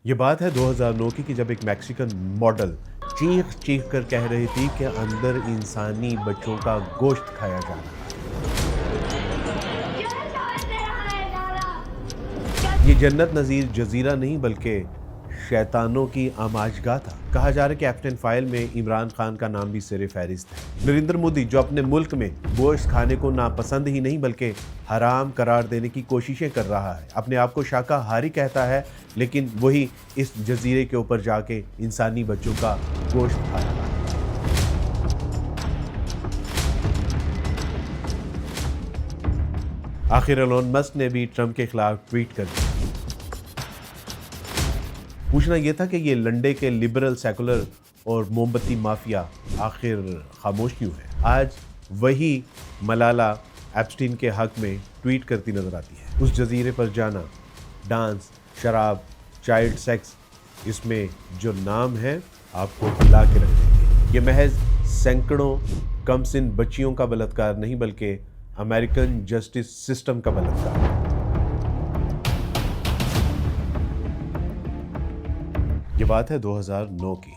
یہ بات ہے 2009 کی کہ جب ایک میکسیکن ماڈل چیخ چیخ کر کہہ رہی تھی کہ اندر انسانی بچوں کا گوشت کھایا جا رہا ہے۔ یہ جنت نظیر جزیرہ نہیں بلکہ شیطانوں کی آماجگاہ تھا۔ کہا جا رہا ہے کہ ایپسٹین فائل میں عمران خان کا نام بھی سر فہرست ہے۔ نریندر مودی جو اپنے ملک میں گوشت کھانے کو ناپسند ہی نہیں بلکہ حرام قرار دینے کی کوششیں کر رہا ہے، اپنے آپ کو شاکاہاری کہتا ہے، لیکن وہی اس جزیرے کے اوپر جا کے انسانی بچوں کا گوشت کھا رہا ہے۔ آخر ایلون مسک نے بھی ٹرمپ کے خلاف ٹویٹ کر دیا۔ پوچھنا یہ تھا کہ یہ لنڈے کے لبرل سیکولر اور موم بتی مافیا آخر خاموش کیوں ہے؟ آج وہی ملالہ ایپسٹین کے حق میں ٹویٹ کرتی نظر آتی ہے۔ اس جزیرے پر جانا، ڈانس، شراب، چائلڈ سیکس، اس میں جو نام ہے آپ کو ہلا کے رکھ دیں گے۔ یہ محض سینکڑوں کم سن بچیوں کا بلاత్కాر نہیں بلکہ امریکن جسٹس سسٹم کا بلاత్కాر ہے۔ یہ بات ہے 2009 کی،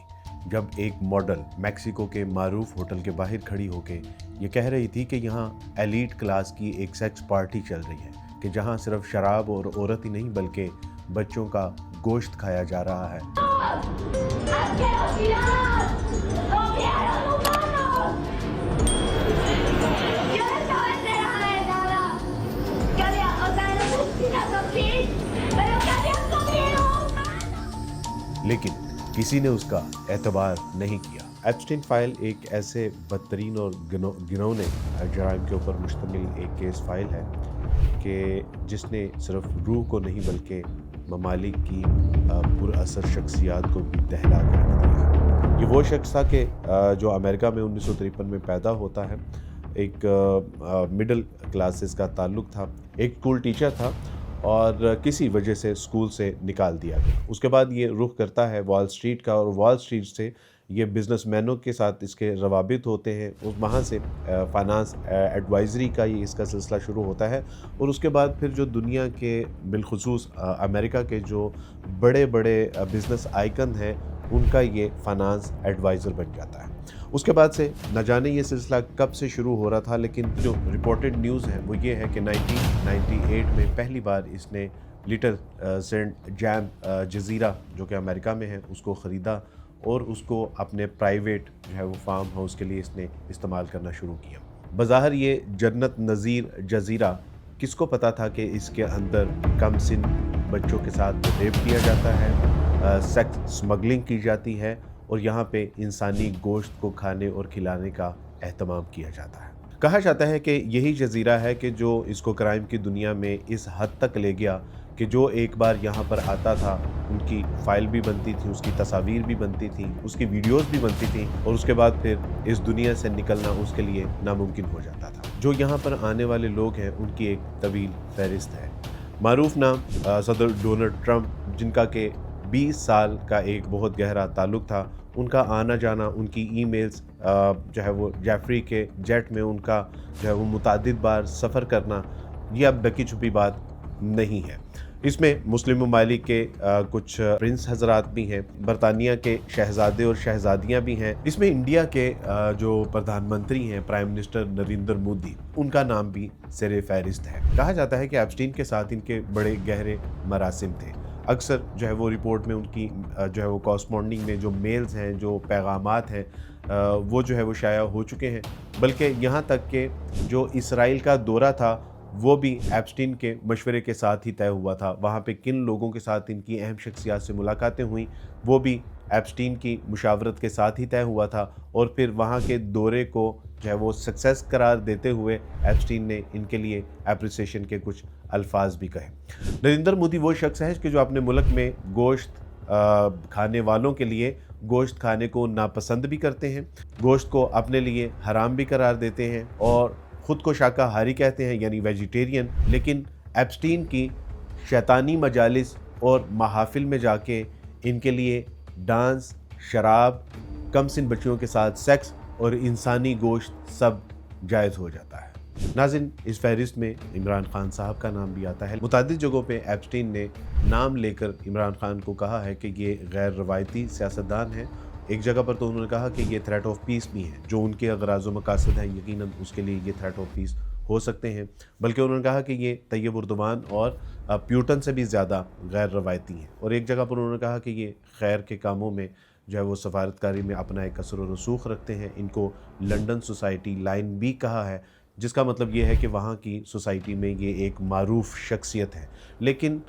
جب ایک ماڈل میکسیکو کے معروف ہوٹل کے باہر کھڑی ہو کے یہ کہہ رہی تھی کہ یہاں ایلیٹ کلاس کی ایک سیکس پارٹی چل رہی ہے، کہ جہاں صرف شراب اور عورت ہی نہیں بلکہ بچوں کا گوشت کھایا جا رہا ہے۔ لیکن کسی نے اس کا اعتبار نہیں کیا۔ ایپسٹین فائل ایک ایسے بدترین اور گھنونے جرائم کے اوپر مشتمل ایک کیس فائل ہے کہ جس نے صرف روح کو نہیں بلکہ ممالک کی پر اثر شخصیات کو بھی دہلا کر رکھ دیا۔ یہ وہ شخص تھا کہ جو امریکہ میں 1953 میں پیدا ہوتا ہے، ایک مڈل کلاسز کا تعلق تھا، ایک اسکول ٹیچر تھا اور کسی وجہ سے اسکول سے نکال دیا گیا۔ اس کے بعد یہ رخ کرتا ہے وال اسٹریٹ کا، اور وال اسٹریٹ سے یہ بزنس مینوں کے ساتھ اس کے روابط ہوتے ہیں، وہاں سے فائنانس ایڈوائزری کا یہ اس کا سلسلہ شروع ہوتا ہے، اور اس کے بعد پھر جو دنیا کے بالخصوص امریکہ کے جو بڑے بڑے بزنس آئیکن ہیں ان کا یہ فائنانس ایڈوائزر بن جاتا ہے۔ اس کے بعد سے نہ جانے یہ سلسلہ کب سے شروع ہو رہا تھا، لیکن جو رپورٹڈ نیوز ہے وہ یہ ہے کہ 1998 میں پہلی بار اس نے لٹل سینٹ جیم جزیرہ جو کہ امریکہ میں ہے اس کو خریدا اور اس کو اپنے پرائیویٹ جو ہے وہ فارم ہاؤس کے لیے اس نے استعمال کرنا شروع کیا۔ بظاہر یہ جنت نظیر جزیرہ، کس کو پتا تھا کہ اس کے اندر کم سن بچوں کے ساتھ ریپ کیا جاتا ہے، سیکس سمگلنگ کی جاتی ہے، اور یہاں پہ انسانی گوشت کو کھانے اور کھلانے کا اہتمام کیا جاتا ہے۔ کہا جاتا ہے کہ یہی جزیرہ ہے کہ جو اس کو کرائم کی دنیا میں اس حد تک لے گیا کہ جو ایک بار یہاں پر آتا تھا ان کی فائل بھی بنتی تھی، اس کی تصاویر بھی بنتی تھی، اس کی ویڈیوز بھی بنتی تھیں، اور اس کے بعد پھر اس دنیا سے نکلنا اس کے لیے ناممکن ہو جاتا تھا۔ جو یہاں پر آنے والے لوگ ہیں ان کی ایک طویل فہرست ہے۔ معروف نام صدر ڈونلڈ ٹرمپ، جن کا کہ 20 سال کا ایک بہت گہرا تعلق تھا، ان کا آنا جانا، ان کی ای میلز جو ہے وہ جیفری کے جیٹ میں ان کا جو ہے وہ متعدد بار سفر کرنا، یہ اب ڈکی چھپی بات نہیں ہے۔ اس میں مسلم ممالک کے کچھ پرنس حضرات بھی ہیں، برطانیہ کے شہزادے اور شہزادیاں بھی ہیں، اس میں انڈیا کے جو پردھان منتری ہیں پرائم منسٹر نریندر مودی، ان کا نام بھی سر فہرست ہے۔ کہا جاتا ہے کہ ایپسٹین کے ساتھ ان کے بڑے گہرے مراسم تھے۔ اکثر جو ہے وہ رپورٹ میں ان کی جو ہے وہ کورسپونڈنگ میں جو میلز ہیں، جو پیغامات ہیں، وہ جو ہے وہ شائع ہو چکے ہیں، بلکہ یہاں تک کہ جو اسرائیل کا دورہ تھا وہ بھی ایپسٹین کے مشورے کے ساتھ ہی طے ہوا تھا۔ وہاں پہ کن لوگوں کے ساتھ ان کی اہم شخصیات سے ملاقاتیں ہوئیں وہ بھی ایپسٹین کی مشاورت کے ساتھ ہی طے ہوا تھا، اور پھر وہاں کے دورے کو جو ہے وہ سکسیس قرار دیتے ہوئے ایپسٹین نے ان کے لیے اپریسیشن کے کچھ الفاظ بھی کہے۔ نریندر مودی وہ شخص ہے کہ جو اپنے ملک میں گوشت کھانے والوں کے لیے گوشت کھانے کو ناپسند بھی کرتے ہیں، گوشت کو اپنے لیے حرام بھی قرار دیتے ہیں، اور خود کو شاکاہاری کہتے ہیں یعنی ویجیٹیرین، لیکن ایپسٹین کی شیطانی مجالس اور محافل میں جا کے ان کے لیے ڈانس، شراب، کم سن بچیوں کے ساتھ سیکس اور انسانی گوشت سب جائز ہو جاتا ہے۔ नाज़रीन, इस फहरिस्त में इमरान खान साहब का नाम भी आता है। मुतादिद जगहों पे एप्स्टीन ने नाम लेकर इमरान खान को कहा है कि ये गैर रवायती सियासतदान है। एक जगह पर तो उन्होंने कहा कि ये थ्रेट ऑफ पीस भी है, जो उनके अगराज़ व मकासद हैं यकीनन उसके लिए ये थ्रेट ऑफ पीस हो सकते हैं। बल्कि उन्होंने कहा कि ये तैयब उर्दवान और प्यूटन से भी ज़्यादा गैर रवायती हैं। और एक जगह पर उन्होंने कहा कि ये खैर के कामों में जो है वो सफारतकारी में अपना एक असर व रसूख रखते हैं। इनको लंदन सोसाइटी लाइन भी कहा है, जिसका मतलब ये है कि वहाँ की सोसाइटी में ये एक मारूफ शख्सियत है। लेकिन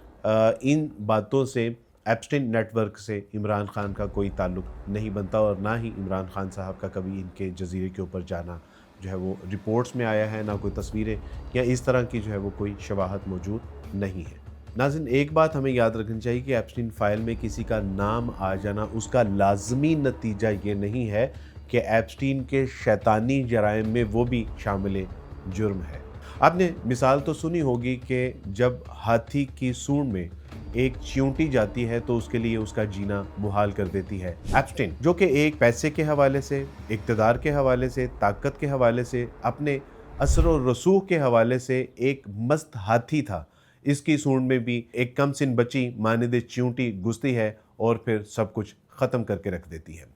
इन बातों से एप्स्टीन नेटवर्क से इमरान खान का कोई ताल्लुक़ नहीं बनता और ना ही इमरान खान साहब का कभी इनके जजीरे के ऊपर जाना जो है वो रिपोर्ट्स में आया है, ना कोई तस्वीरें या इस तरह की जो है वो कोई शवाहद मौजूद नहीं है। नाज़रीन, एक बात हमें याद रखनी चाहिए कि एप्स्टीन फ़ाइल में किसी का नाम आ जाना उसका लाजमी नतीजा ये नहीं है कि एप्स्टीन के शैतानी जराइम में वो भी शामिल जुर्म है। आपने मिसाल तो सुनी होगी कि जब हाथी की सूंड में एक चींटी जाती है तो उसके लिए उसका जीना मुहाल कर देती है। एप्स्टीन, जो कि एक पैसे के हवाले से, इक़्तिदार के हवाले से, ताकत के हवाले से, अपने असर और रसूख के हवाले से एक मस्त हाथी था, इसकी सूंड में भी एक कम सिन बच्ची मानिंद चींटी घुसती है और फिर सब कुछ ख़त्म करके रख देती है।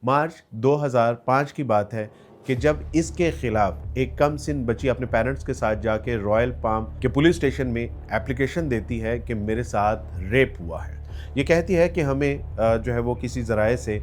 मार्च 2005 की बात है कि जब इसके खिलाफ एक कम सिन बच्ची अपने पेरेंट्स के साथ जाके रॉयल पाम के पुलिस स्टेशन में एप्लीकेशन देती है कि मेरे साथ रेप हुआ है। ये कहती है कि हमें जो है वो किसी ज़राए से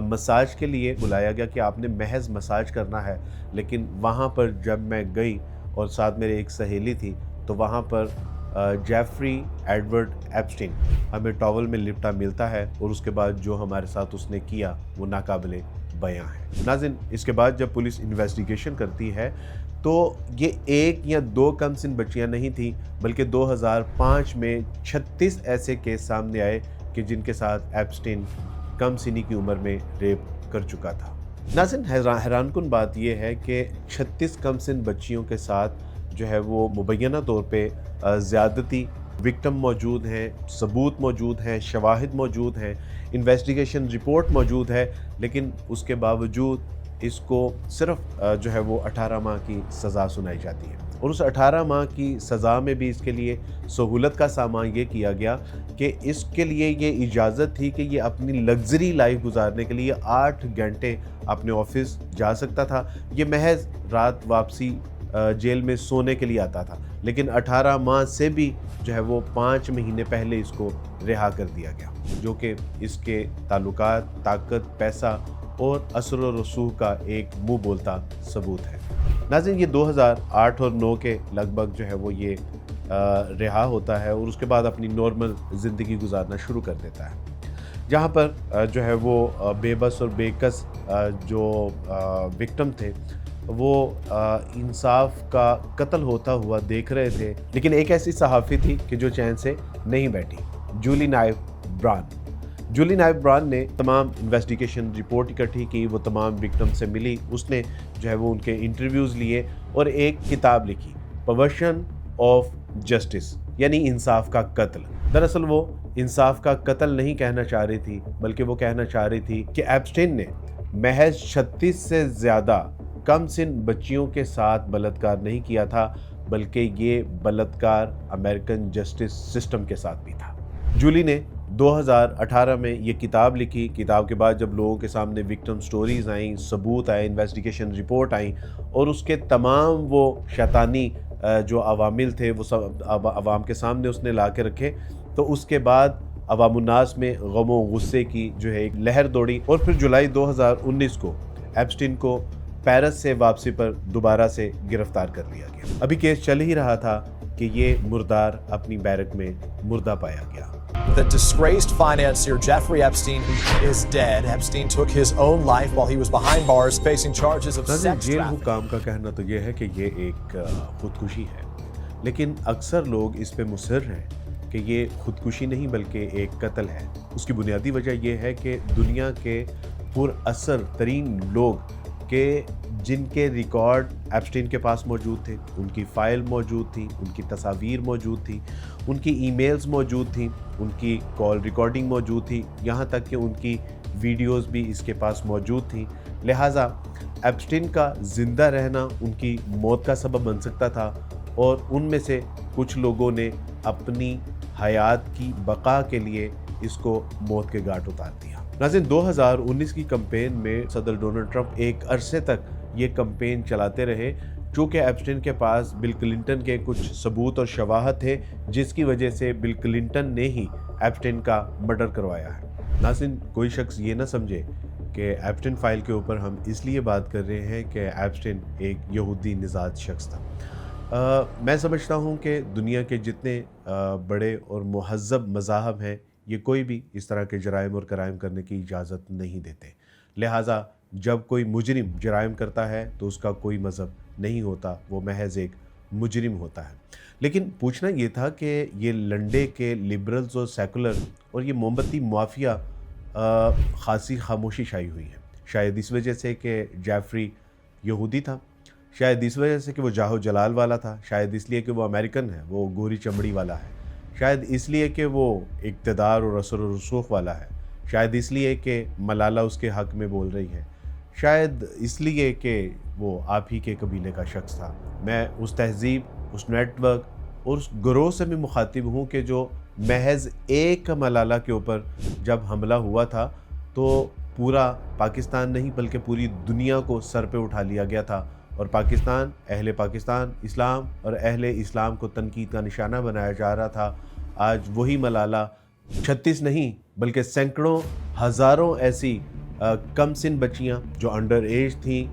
मसाज के लिए बुलाया गया कि आपने महज मसाज करना है, लेकिन वहाँ पर जब मैं गई और साथ मेरे एक सहेली थी तो वहाँ पर जेफरी एडवर्ड एप्स्टीन हमें टॉवल में लिपटा मिलता है और उसके बाद जो हमारे साथ उसने किया वो नाकाबिले बयां है। नाज़रीन, इसके बाद जब पुलिस इन्वेस्टिगेशन करती है तो ये एक या दो कम सिन बच्चियां नहीं थी, बल्कि 2005 में 36 ऐसे केस सामने आए कि जिनके साथ एप्स्टीन कम सिनी की उम्र में रेप कर चुका था। नाज़रीन, हैरानकुन बात यह है कि 36 कम सिन बच्चियों के साथ जो है वो मुबैना तौर पे ज़्यादती विक्टिम मौजूद हैं, सबूत मौजूद हैं, शवाहिद मौजूद हैं, इन्वेस्टिगेशन रिपोर्ट मौजूद है, लेकिन उसके बावजूद इसको सिर्फ जो है वो 18 माह की सज़ा सुनाई जाती है। और उस 18 माह की सज़ा में भी इसके लिए सहूलत का सामान ये किया गया कि इसके लिए ये इजाज़त थी कि ये अपनी लग्जरी लाइफ गुजारने के लिए 8 घंटे अपने ऑफिस जा सकता था। ये महज रात वापसी जेल में सोने के लिए आता था, लेकिन 18 माह से भी जो है वो 5 महीने पहले इसको रिहा कर दिया गया, जो कि इसके ताल्लुकात, ताकत, पैसा और असर व रसूख का एक मुँह बोलता सबूत है। नाज़रीन, ये 2008 और 9 के लगभग जो है वो ये रिहा होता है और उसके बाद अपनी नॉर्मल ज़िंदगी गुजारना शुरू कर देता है, जहाँ पर जो है वो बेबस और बेकस जो विक्टिम थे वो इंसाफ का कत्ल होता हुआ देख रहे थे। लेकिन एक ऐसी सहाफ़ी थी कि जो चैन से नहीं बैठी, जूली नाइव ब्रान। जूली नाइव ब्रान ने तमाम इन्वेस्टिगेशन रिपोर्ट इकट्ठी की, वो तमाम विक्टिम से मिली, उसने जो है वो उनके इंटरव्यूज़ लिए और एक किताब लिखी, पर्वर्शन ऑफ जस्टिस, यानी इंसाफ का कत्ल। दरअसल वो इंसाफ का कत्ल नहीं कहना चाह रही थी, बल्कि वो कहना चाह रही थी कि एप्स्टीन ने महज 36 से ज़्यादा कम सिन बच्चियों के साथ बलात्कार नहीं किया था, बल्कि ये बलात्कार अमेरिकन जस्टिस सिस्टम के साथ भी था। जूली ने 2018 में ये किताब लिखी। किताब के बाद जब लोगों के सामने विक्टिम स्टोरीज़ आईं, सबूत आए, इन्वेस्टिगेशन रिपोर्ट आई और उसके तमाम वो शैतानी जो अवामिल थे वो सब अवाम के सामने उसने ला के रखे, तो उसके बाद अवामुन्नास में गम व गुस्से की जो है एक लहर दौड़ी और फिर जुलाई 2019 को एप्स्टीन को पेरिस से वापसी पर दोबारा से गिरफ्तार कर लिया गया। अभी केस चल ही रहा था कि ये मुर्दार अपनी बैरक में मुर्दा पाया गया। The disgraced financier Jeffrey Epstein is dead. Epstein took his own life while he was behind bars facing charges of sex जेल trafficking. हुकाम का कहना तो ये है कि ये एक खुदकुशी है, लेकिन अक्सर लोग इस पे मुसर हैं कि ये खुदकुशी नहीं बल्कि एक कत्ल है। उसकी बुनियादी वजह यह है कि दुनिया के पुरअसर तरीन लोग के जिनके रिकॉर्ड एप्स्टीन के पास मौजूद थे, उनकी फ़ाइल मौजूद थी, उनकी तस्वीर मौजूद थी, उनकी ईमेल्स मौजूद थी, उनकी कॉल रिकॉर्डिंग मौजूद थी, यहाँ तक कि उनकी वीडियोस भी इसके पास मौजूद थी। लिहाजा एप्स्टीन का जिंदा रहना उनकी मौत का सबब बन सकता था और उनमें से कुछ लोगों ने अपनी हयात की बका के लिए इसको मौत के घाट उतार दिया। नाज़रीन, 2019 की कैंपेन में सदर डोनाल्ड ट्रंप एक अरसे तक ये कैंपेन चलाते रहे, जो कि एप्स्टीन के पास बिल क्लिंटन के कुछ सबूत और शवाहद थे, जिसकी वजह से बिल क्लिंटन ने ही एप्स्टीन का मर्डर करवाया है। नाज़रीन, कोई शख्स ये ना समझे कि एप्स्टीन फाइल के ऊपर हम इसलिए बात कर रहे हैं कि एप्स्टीन एक यहूदी निज़ाद शख्स था। मैं समझता हूँ कि दुनिया के जितने बड़े और महज़ब मज़ाहब हैं, ये कोई भी इस तरह के जराइम और कराइम करने की इजाज़त नहीं देते। लिहाजा जब कोई मुजरिम जराइम करता है तो उसका कोई मज़हब नहीं होता, वो महज एक मुजरिम होता है। लेकिन पूछना ये था कि ये लंडे के लिबरल्स और सेकुलर और ये मोमबत्ती माफिया खासी खामोशी छाई हुई है। शायद इस वजह से कि जेफरी यहूदी था, शायद इस वजह से कि वो जाहो जलाल वाला था, शायद इसलिए कि वो अमेरिकन है, वो गोरी चमड़ी वाला है, शायद इसलिए कि वो इक़्तिदार और असर और रसूख वाला है, शायद इसलिए कि मलाला उसके हक़ में बोल रही है, शायद इसलिए कि वो आप ही के कबीले का शख्स था। मैं उस तहज़ीब, उस नेटवर्क और उस गिरोह से भी मुखातिब हूँ कि जो महज एक मलाला के ऊपर जब हमला हुआ था तो पूरा पाकिस्तान नहीं बल्कि पूरी दुनिया को सर पे उठा लिया गया था और पाकिस्तान, अहले पाकिस्तान, इस्लाम और अहले इस्लाम को तनकीद का निशाना बनाया जा रहा था। आज वही मलाला 36 नहीं बल्कि सैकड़ों हज़ारों ऐसी कम सिन बच्चियाँ जो अंडर एज थीं,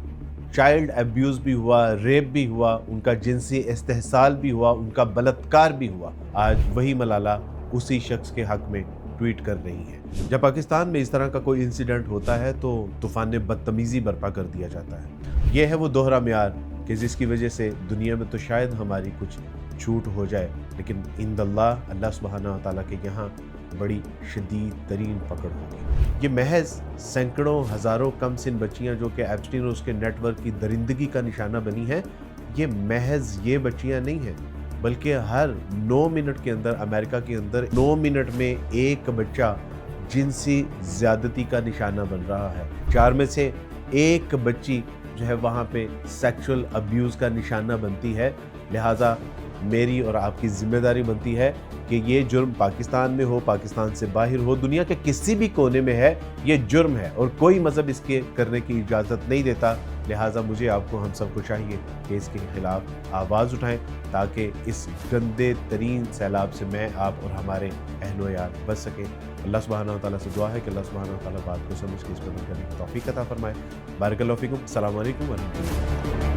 चाइल्ड अब्यूज़ भी हुआ, रेप भी हुआ, उनका जिनसी इस्तेहसाल भी हुआ, उनका बलात्कार भी हुआ, आज वही मलाला उसी शख्स के हक़ में ट्वीट कर रही है। जब पाकिस्तान में इस तरह का कोई इंसिडेंट होता है तो तूफ़ान बदतमीज़ी बर्पा कर दिया जाता है। यह है वो दोहरा म्यार कि जिसकी वजह से दुनिया में तो शायद हमारी कुछ छूट हो जाए, लेकिन इंदल्लाह, अल्लाह सुब्हानहू व तआला के यहाँ बड़ी शदीद तरीन पकड़ होगी। ये महज सैकड़ों हज़ारों कम सिन बच्चियाँ जो कि एप्स्टीन और उसके नेटवर्क की दरिंदगी का निशाना बनी हैं, ये महज ये बच्चियाँ नहीं हैं, बल्कि हर 9 मिनट के अंदर अमेरिका के अंदर 9 मिनट में एक बच्चा जिनसी ज़्यादती का निशाना बन रहा है। 4 में से एक बच्ची जो है वहाँ पे सेक्सुअल अब्यूज़ का निशाना बनती है। लिहाजा मेरी और आपकी ज़िम्मेदारी बनती है कि ये जुर्म पाकिस्तान में हो, पाकिस्तान से बाहर हो, दुनिया के किसी भी कोने में है, ये जुर्म है और कोई मज़हब इसके करने की इजाज़त नहीं देता। लिहाजा मुझे, आपको, हम सबको चाहिए कि इसके खिलाफ़ आवाज़ उठाएं ताकि इस गंदे तरीन सैलाब से मैं, आप और हमारे अहलो यार बच सकें। अल्लाह सुब्हानहू व तआला से दुआ है कि अल्लाह सुब्हानहू व तआला बात को समझ के इस पर अमल करने की तौफीक अता फरमाए। बारकल्लाहु फ़ीकुम। अस्सलामु अलैकुम व रहमतुल्लाह।